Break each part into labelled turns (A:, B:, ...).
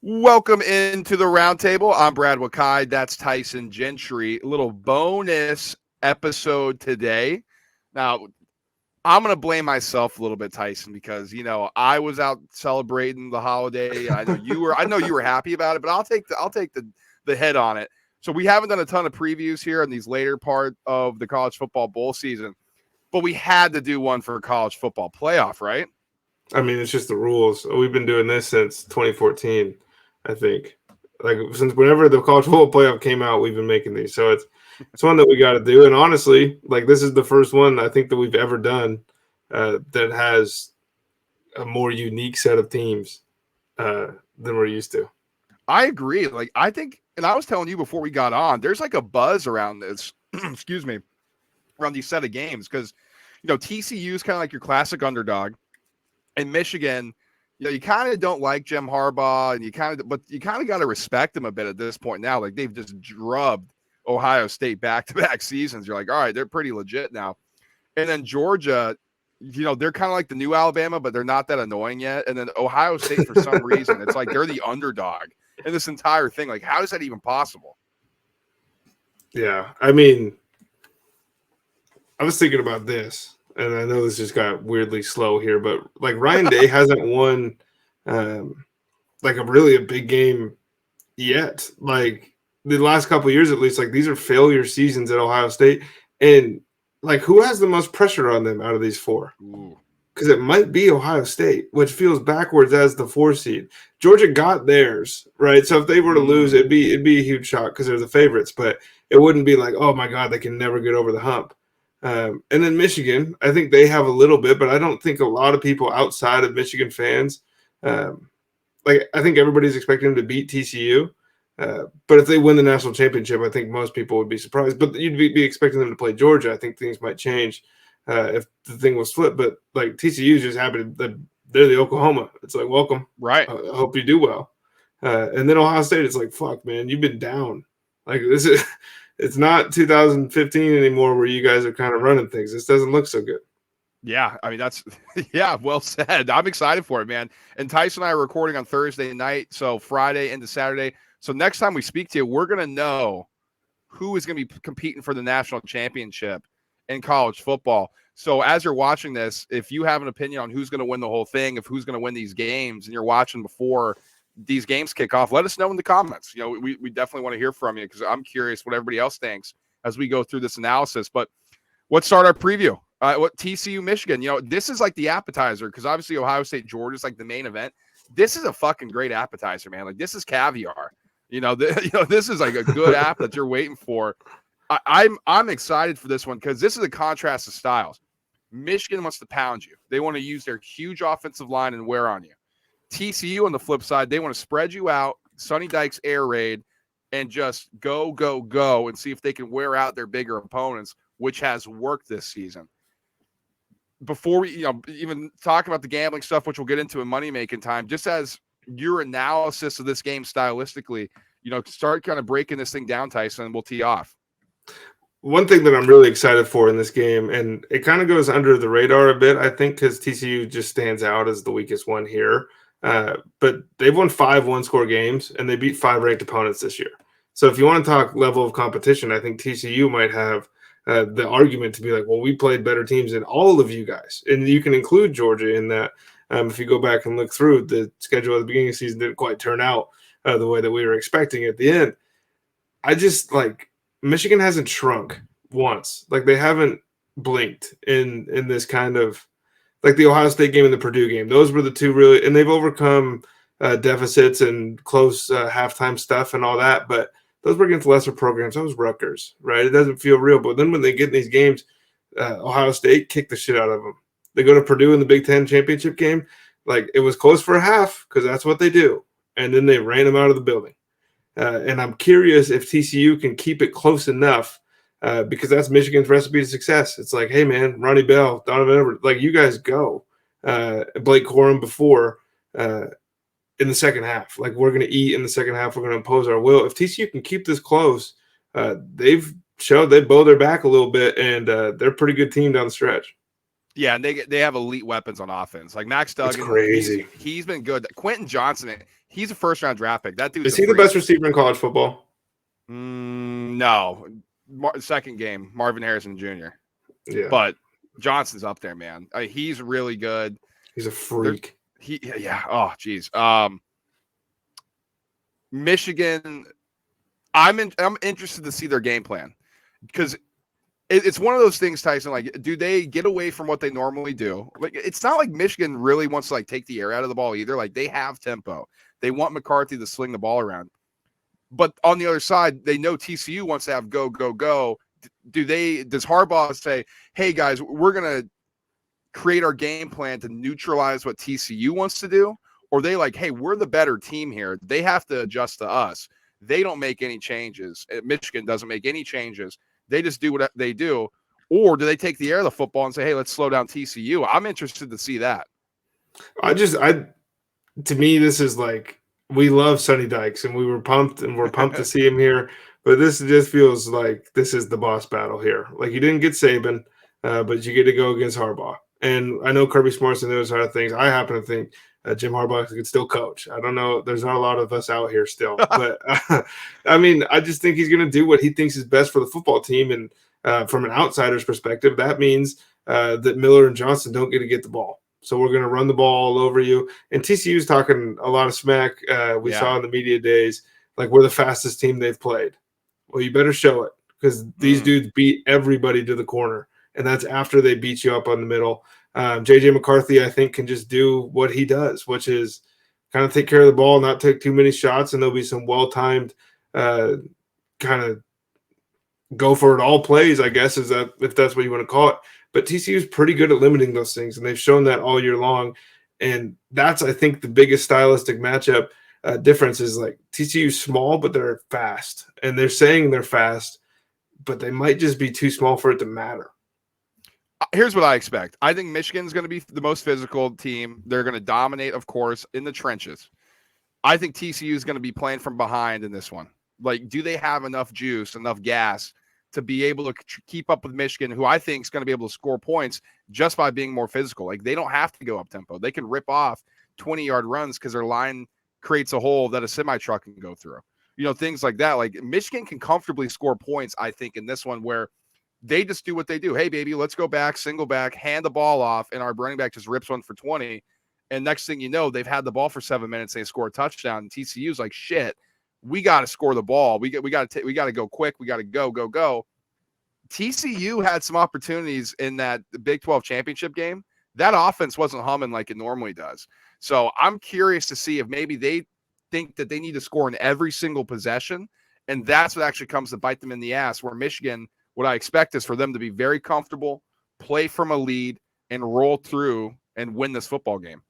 A: Welcome into the roundtable. I'm Brad Wakai. That's Tyson Gentry. A little bonus episode today. Now, I'm going to blame myself a little bit, Tyson, because I was out celebrating the holiday. I know you were. I know you were happy about it, but I'll take the head on it. So we haven't done a ton of previews here in these later part of the college football bowl season, but we had to do one for college football playoff, right?
B: I mean, it's just the rules. We've been doing this since 2014, I think. Like since whenever the college football playoff came out, we've been making these. So it's one that we got to do. And honestly, like this is the first one I think that we've ever done that has a more unique set of teams than we're used to.
A: I agree. Like I think, and I was telling you before we got on, there's like a buzz around this. Excuse me, around these set of games because TCU is kind of like your classic underdog, and Michigan. You kind of don't like Jim Harbaugh, and but you kind of got to respect him a bit at this point now. Like they've just drubbed Ohio State back-to-back seasons. You're like, all right, they're pretty legit now. And then Georgia, they're kind of like the new Alabama, but they're not that annoying yet. And then Ohio State, for some reason, it's like they're the underdog in this entire thing. Like, how is that even possible?
B: Yeah, I mean, I was thinking about this, and I know this just got weirdly slow here, but like Ryan Day hasn't won like a big game yet. Like the last couple of years, at least, like these are failure seasons at Ohio State, and like who has the most pressure on them out of these four? Because it might be Ohio State, which feels backwards as the 4 seed. Georgia got theirs, right? So if they were to lose, it'd be a huge shock because they're the favorites, but it wouldn't be like, oh my God, they can never get over the hump. And then Michigan, I think they have a little bit, but I don't think a lot of people outside of Michigan fans, like I think everybody's expecting them to beat TCU. But if they win the national championship, I think most people would be surprised. But you'd be expecting them to play Georgia. I think things might change if the thing was flipped. But like TCU is just happy that they're the Oklahoma. It's like, welcome.
A: Right.
B: I hope you do well. And then Ohio State, it's like, fuck, man, you've been down. Like this is – it's not 2015 anymore where you guys are kind of running things. This doesn't look so good.
A: Yeah, I mean, yeah, well said. I'm excited for it, man. And Tyson and I are recording on Thursday night, so Friday into Saturday. So next time we speak to you, we're going to know who is going to be competing for the national championship in college football. So as you're watching this, if you have an opinion on who's going to win the whole thing, if who's going to win these games, and you're watching before these games kick off, let us know in the comments. We definitely want to hear from you because I'm curious what everybody else thinks as we go through this analysis. But let's start our preview. What TCU Michigan, this is like the appetizer because obviously Ohio State Georgia is like the main event. This is a fucking great appetizer, man. Like this is caviar. This is like a good app that you're waiting for. I'm excited for this one because this is a contrast of styles. Michigan wants to pound you. They want to use their huge offensive line and wear on you. TCU on the flip side, they want to spread you out, Sonny Dykes air raid, and just go, go, go and see if they can wear out their bigger opponents, which has worked this season. Before we even talk about the gambling stuff, which we'll get into in money-making time, just as your analysis of this game stylistically, start kind of breaking this thing down, Tyson, and we'll tee off.
B: One thing that I'm really excited for in this game, and it kind of goes under the radar a bit, I think, because TCU just stands out as the weakest one here. But they've won 5 one-score games, and they beat 5 ranked opponents this year. So if you want to talk level of competition, I think TCU might have the argument to be like, well, we played better teams than all of you guys. And you can include Georgia in that. If you go back and look through, the schedule at the beginning of the season didn't quite turn out the way that we were expecting at the end. I just like Michigan hasn't shrunk once. Like they haven't blinked in this kind of like the Ohio State game and the Purdue game. Those were the two really, and they've overcome deficits and close halftime stuff and all that. But those were against lesser programs. That was Rutgers, right? It doesn't feel real. But then when they get in these games, Ohio State kicked the shit out of them. They go to Purdue in the Big Ten championship game. Like it was close for a half because that's what they do. And then they ran them out of the building. And I'm curious if TCU can keep it close enough because that's Michigan's recipe to success. It's like, hey, man, Ronnie Bell, Donovan Edwards, like you guys go. Blake Corum before in the second half. Like we're going to eat in the second half. We're going to impose our will. If TCU can keep this close, they've showed they bow their back a little bit, and they're a pretty good team down the stretch.
A: Yeah, and they have elite weapons on offense. Like Max
B: It's
A: Duggan,
B: crazy.
A: he's been good. Quentin Johnson, he's a first-round draft pick. That dude's
B: Is he the
A: freak.
B: best receiver in college football?
A: No. Second game, Marvin Harrison Jr.
B: Yeah.
A: But Johnson's up there, man. He's really good.
B: He's a freak.
A: Yeah. Oh, geez. Michigan, I'm interested to see their game plan because it's one of those things, Tyson. Like, do they get away from what they normally do? Like, it's not like Michigan really wants to like take the air out of the ball either. Like, they have tempo. They want McCarthy to sling the ball around. But on the other side, they know TCU wants to have go, go, go. Does Harbaugh say, hey guys, we're gonna create our game plan to neutralize what TCU wants to do? Or they like, hey, we're the better team here. They have to adjust to us. They don't make any changes. Michigan doesn't make any changes. They just do what they do. Or do they take the air of the football and say, hey, let's slow down TCU? I'm interested to see that.
B: To me, this is like, we love Sonny Dykes and we're pumped to see him here. But this just feels like this is the boss battle here. Like, you didn't get Saban, but you get to go against Harbaugh. And I know Kirby Smart's and those other things. I happen to think Jim Harbaugh could still coach. I don't know. There's not a lot of us out here still. But, I mean, I just think he's going to do what he thinks is best for the football team. And from an outsider's perspective, that means that Miller and Johnson don't get the ball. So we're going to run the ball all over you. And TCU's talking a lot of smack. We saw in the media days, like, we're the fastest team they've played. Well, you better show it because these dudes beat everybody to the corner. And that's after they beat you up on the middle. J.J. McCarthy, I think, can just do what he does, which is kind of take care of the ball, not take too many shots, and there'll be some well-timed kind of go-for-it-all plays, I guess, if that's what you want to call it. But TCU is pretty good at limiting those things, and they've shown that all year long. And that's, I think, the biggest stylistic matchup difference is, like, TCU's small, but they're fast. And they're saying they're fast, but they might just be too small for it to matter.
A: Here's what I expect. I think Michigan's going to be the most physical team. They're going to dominate, of course, in the trenches. I think TCU is going to be playing from behind in this one. Like, do they have enough juice, enough gas to be able to keep up with Michigan, who I think is going to be able to score points just by being more physical? Like, they don't have to go up tempo. They can rip off 20-yard runs because their line creates a hole that a semi-truck can go through. You know, things like that. Like, Michigan can comfortably score points, I think, in this one where they just do what they do. Hey, baby, let's go back, single back, hand the ball off, and our running back just rips one for 20. And next thing you know, they've had the ball for 7 minutes. They score a touchdown. And TCU's like, shit, we got to score the ball. We got to go quick. We got to go. TCU had some opportunities in that Big 12 championship game. That offense wasn't humming like it normally does. So I'm curious to see if maybe they think that they need to score in every single possession. And that's what actually comes to bite them in the ass, where Michigan, what I expect is for them to be very comfortable, play from a lead, and roll through and win this football game.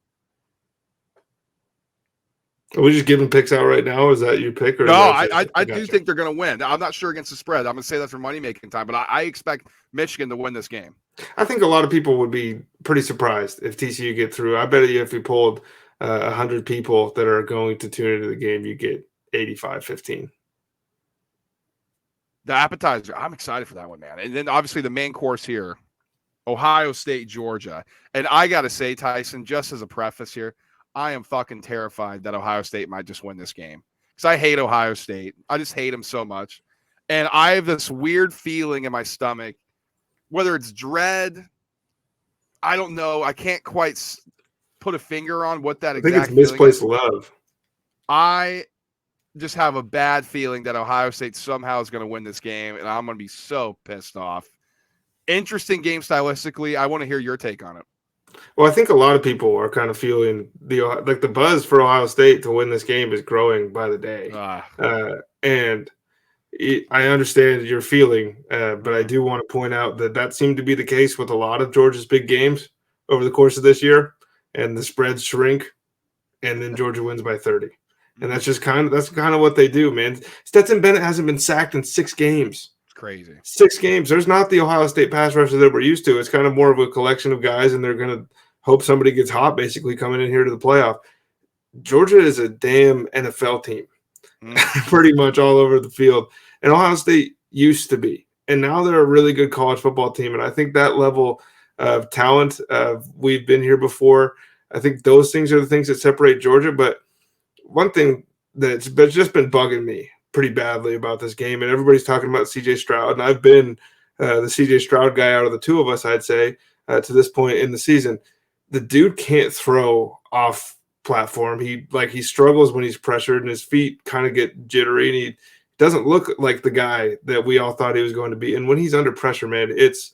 B: Are we just giving picks out right now? Is that your pick? Or
A: no, I do think they're going to win. I'm not sure against the spread. I'm going to say that for money-making time, but I expect Michigan to win this game.
B: I think a lot of people would be pretty surprised if TCU get through. I bet you if we pulled 100 people that are going to tune into the game, you get 85-15.
A: The appetizer, I'm excited for that one, man. And then obviously the main course here, Ohio State, Georgia. And I got to say, Tyson, just as a preface here, I am fucking terrified that Ohio State might just win this game because I hate Ohio State. I just hate them so much. And I have this weird feeling in my stomach, whether it's dread, I don't know. I can't quite put a finger on what that exact
B: I think it's misplaced love.
A: I just have a bad feeling that Ohio State somehow is going to win this game, and I'm going to be so pissed off. Interesting game stylistically. I want to hear your take on it.
B: Well, I think a lot of people are kind of feeling the buzz for Ohio State to win this game is growing by the day. And I understand your feeling, but I do want to point out that seemed to be the case with a lot of Georgia's big games over the course of this year, and the spreads shrink, and then Georgia wins by 30. And that's kind of what they do, man. Stetson Bennett hasn't been sacked in 6 games.
A: It's crazy.
B: 6 games. There's not the Ohio State pass rusher that we're used to. It's kind of more of a collection of guys, and they're going to hope somebody gets hot, basically, coming in here to the playoff. Georgia is a damn NFL team, pretty much all over the field. And Ohio State used to be. And now they're a really good college football team. And I think that level of talent. We've been here before. I think those things are the things that separate Georgia. But one thing that's just been bugging me pretty badly about this game, and everybody's talking about C.J. Stroud, and I've been the C.J. Stroud guy out of the two of us, I'd say, to this point in the season. The dude can't throw off platform. He struggles when he's pressured, and his feet kind of get jittery, and he doesn't look like the guy that we all thought he was going to be. And when he's under pressure, man, it's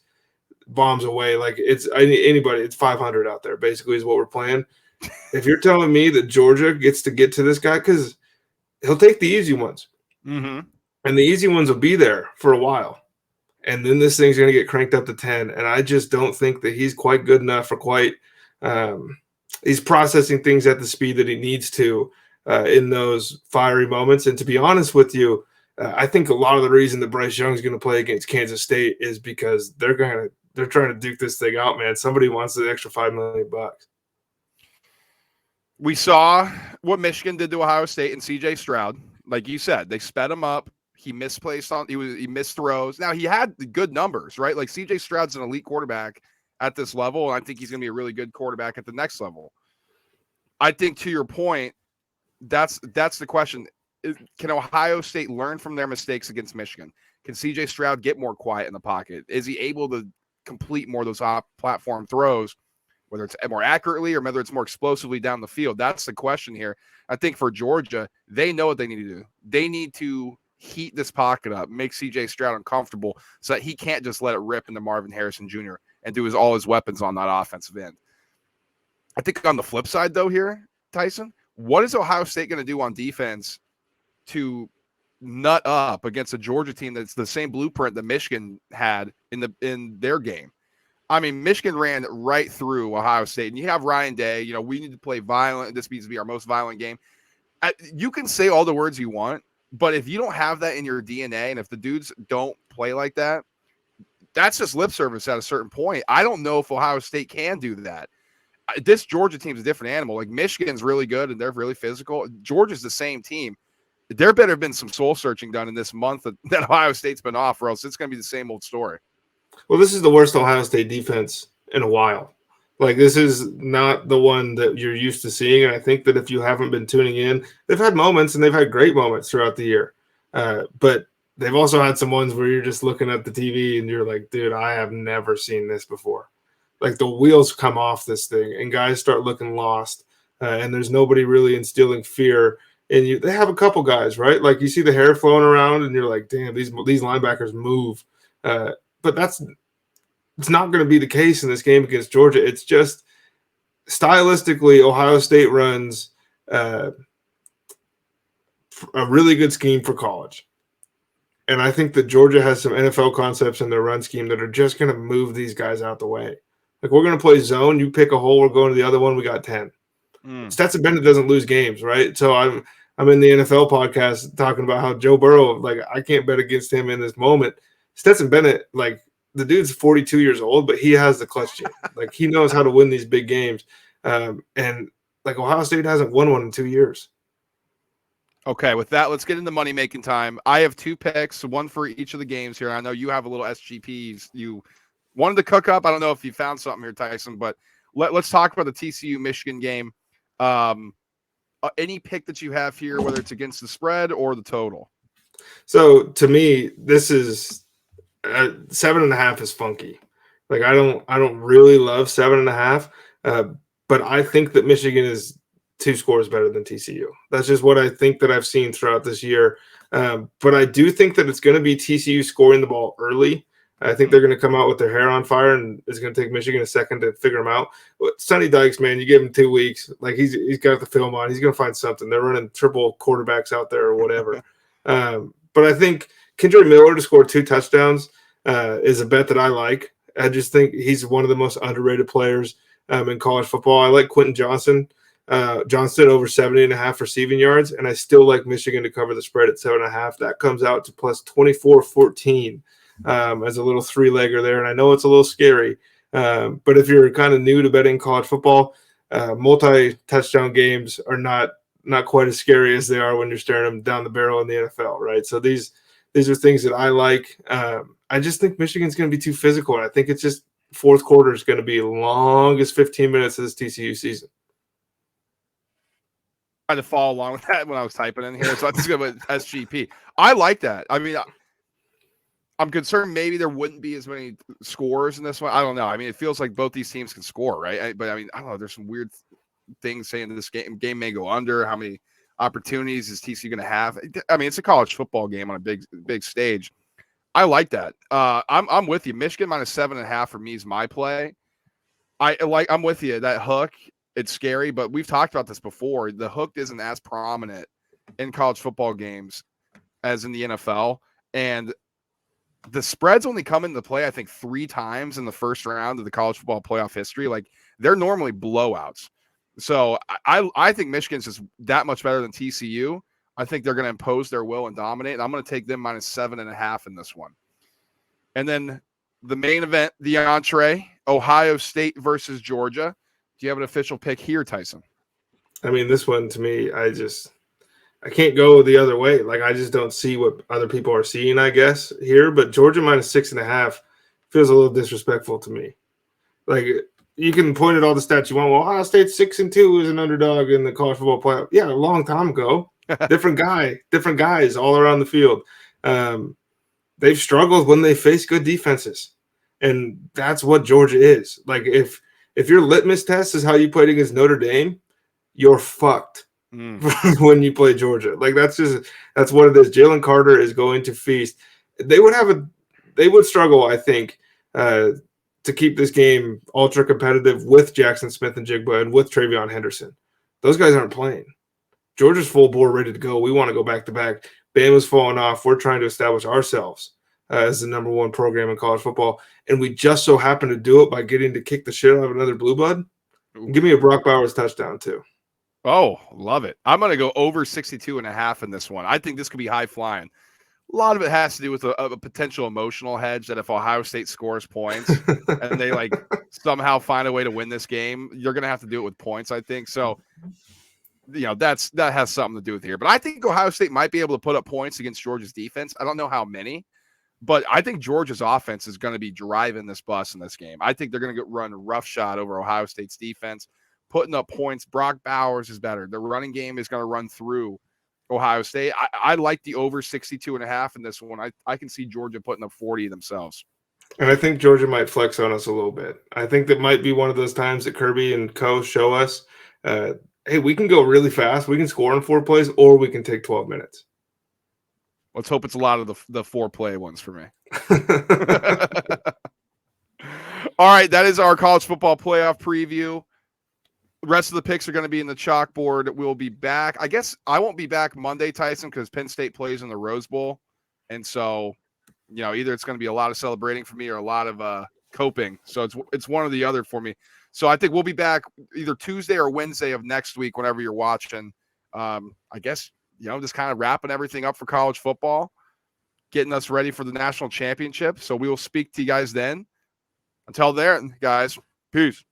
B: bombs away. Like it's anybody, it's 500 out there, basically, is what we're playing. If you're telling me that Georgia gets to get to this guy, because he'll take the easy ones, and the easy ones will be there for a while. And then this thing's going to get cranked up to 10. And I just don't think that he's quite good enough or quite he's processing things at the speed that he needs to in those fiery moments. And to be honest with you, I think a lot of the reason that Bryce Young is going to play against Kansas State is because they're trying to duke this thing out, man. Somebody wants the extra $5 million.
A: We saw what Michigan did to Ohio State and C.J. Stroud. Like you said, they sped him up. He misplaced he missed throws. Now he had the good numbers, right? Like C.J. Stroud's an elite quarterback at this level, and I think he's going to be a really good quarterback at the next level. I think, to your point, that's the question. Can Ohio State learn from their mistakes against Michigan? Can C.J. Stroud get more quiet in the pocket? Is he able to complete more of those off-platform throws, whether it's more accurately or whether it's more explosively down the field? That's the question here. I think for Georgia, they know what they need to do. They need to heat this pocket up, make C.J. Stroud uncomfortable so that he can't just let it rip into Marvin Harrison Jr. and do all his weapons on that offensive end. I think on the flip side, though, here, Tyson, what is Ohio State going to do on defense to nut up against a Georgia team that's the same blueprint that Michigan had in their game? I mean, Michigan ran right through Ohio State, and you have Ryan Day. We need to play violent. This needs to be our most violent game. You can say all the words you want, but if you don't have that in your DNA, and if the dudes don't play like that, that's just lip service at a certain point. I don't know if Ohio State can do that. This Georgia team is a different animal. Like Michigan's really good, and they're really physical. Georgia's the same team. There better have been some soul searching done in this month that Ohio State's been off, or else it's going to be the same old story.
B: Well, this is the worst Ohio State defense in a while. Like, this is not the one that you're used to seeing. And I think that if you haven't been tuning in, they've had moments, and they've had great moments throughout the year. But they've also had some ones where you're just looking at the TV and you're like, dude, I have never seen this before. Like, the wheels come off this thing, and guys start looking lost, and there's nobody really instilling fear. And they have a couple guys, right? Like, you see the hair flowing around, and you're like, damn, these linebackers move. But it's not going to be the case in this game against Georgia. It's just stylistically, Ohio State runs a really good scheme for college. And I think that Georgia has some NFL concepts in their run scheme that are just going to move these guys out the way. Like, we're going to play zone. You pick a hole. We're going to the other one. We got 10. Stetson Bennett doesn't lose games, right? So I'm in the NFL podcast talking about how Joe Burrow, like, I can't bet against him in this moment. Stetson Bennett, like, the dude's 42 years old, but he has the clutch gene. Like, he knows how to win these big games. And, like, Ohio State hasn't won one in 2 years.
A: Okay, with that, let's get into money-making time. I have two picks, one for each of the games here. I know you have a little SGPs you wanted to cook up. I don't know if you found something here, Tyson, but let's talk about the TCU-Michigan game. Any pick that you have here, whether it's against the spread or the total?
B: So, to me, this is 7.5 is funky. Like, I don't really love 7.5, but I think that Michigan is 2 scores better than TCU. That's just what I think that I've seen throughout this year. But I do think that it's going to be TCU scoring the ball early. I think they're going to come out with their hair on fire, and it's going to take Michigan a second to figure them out. But Sonny Dykes, man, you give him 2 weeks. Like, he's got the film on. He's going to find something. They're running triple quarterbacks out there or whatever. But I think Kendra Miller to score 2 touchdowns is a bet that I like. I just think he's one of the most underrated players in college football. I like Quentin Johnston over 70.5 receiving yards, and I still like Michigan to cover the spread at 7.5. That comes out to plus 24-14 as a little 3-legger there. And I know it's a little scary, but if you're kind of new to betting college football, multi-touchdown games are not quite as scary as they are when you're staring them down the barrel in the NFL, right? So these are things that I like. I just think Michigan's going to be too physical, and I think it's just fourth quarter is going to be the longest 15 minutes of this TCU season.
A: I had to follow along with that when I was typing in here, so I just go with SGP. I like that. I mean, I'm concerned maybe there wouldn't be as many scores in this one. I don't know. I mean, it feels like both these teams can score, right? But I mean, I don't know. There's some weird things saying that this game may go under. How many opportunities is TCU going to have? I mean, it's a college football game on a big stage. I like that. I'm with you. Michigan -7.5 for me is my play. I'm with you. That hook, it's scary, but we've talked about this before. The hook isn't as prominent in college football games as in the NFL, and the spreads only come into play, I think, 3 times in the first round of the college football playoff history. Like, they're normally blowouts. So I think Michigan's just that much better than TCU. I think they're going to impose their will and dominate. And I'm going to take them -7.5 in this one. And then the main event, the entree, Ohio State versus Georgia. Do you have an official pick here, Tyson?
B: I mean, this one to me, I can't go the other way. Like, I just don't see what other people are seeing, I guess, here. But Georgia -6.5 feels a little disrespectful to me. Like, you can point at all the stats you want. Well, Ohio State 6-2 is an underdog in the college football playoff. Yeah, a long time ago. Different guys all around the field. They've struggled when they face good defenses. And that's what Georgia is. Like, if your litmus test is how you played against Notre Dame, you're fucked when you play Georgia. Like, that's what it is. Jalen Carter is going to feast. They would struggle, I think, to keep this game ultra competitive with Jackson Smith and Jigba and with Travion Henderson. Those guys aren't playing. Georgia's full bore, ready to go. We want to go back to back. Bama's falling off. We're trying to establish ourselves as the number 1 program in college football, and we just so happen to do it by getting to kick the shit out of another blue blood. Give me a Brock Bowers touchdown too.
A: Oh, love it. I'm going to go over 62.5 in this one. I think this could be high flying. A lot of it has to do with a potential emotional hedge that if Ohio State scores points and they like somehow find a way to win this game, you're going to have to do it with points, I think. So, that has something to do with here. But I think Ohio State might be able to put up points against Georgia's defense. I don't know how many, but I think Georgia's offense is going to be driving this bus in this game. I think they're going to run roughshod over Ohio State's defense, putting up points. Brock Bowers is better. The running game is going to run through Ohio State. I like the over 62.5 in this one. I can see Georgia putting up 40 themselves.
B: And I think Georgia might flex on us a little bit. I think that might be one of those times that Kirby and Co show us, hey, we can go really fast. We can score in 4 plays, or we can take 12 minutes.
A: Let's hope it's a lot of the 4-play ones for me. All right, that is our college football playoff preview. The rest of the picks are going to be in the chalkboard. We'll be back. I guess I won't be back Monday, Tyson, because Penn State plays in the Rose Bowl. And so, either it's going to be a lot of celebrating for me or a lot of coping. So it's one or the other for me. So I think we'll be back either Tuesday or Wednesday of next week, whenever you're watching. I guess, just kind of wrapping everything up for college football, getting us ready for the national championship. So we will speak to you guys then. Until then, guys, peace.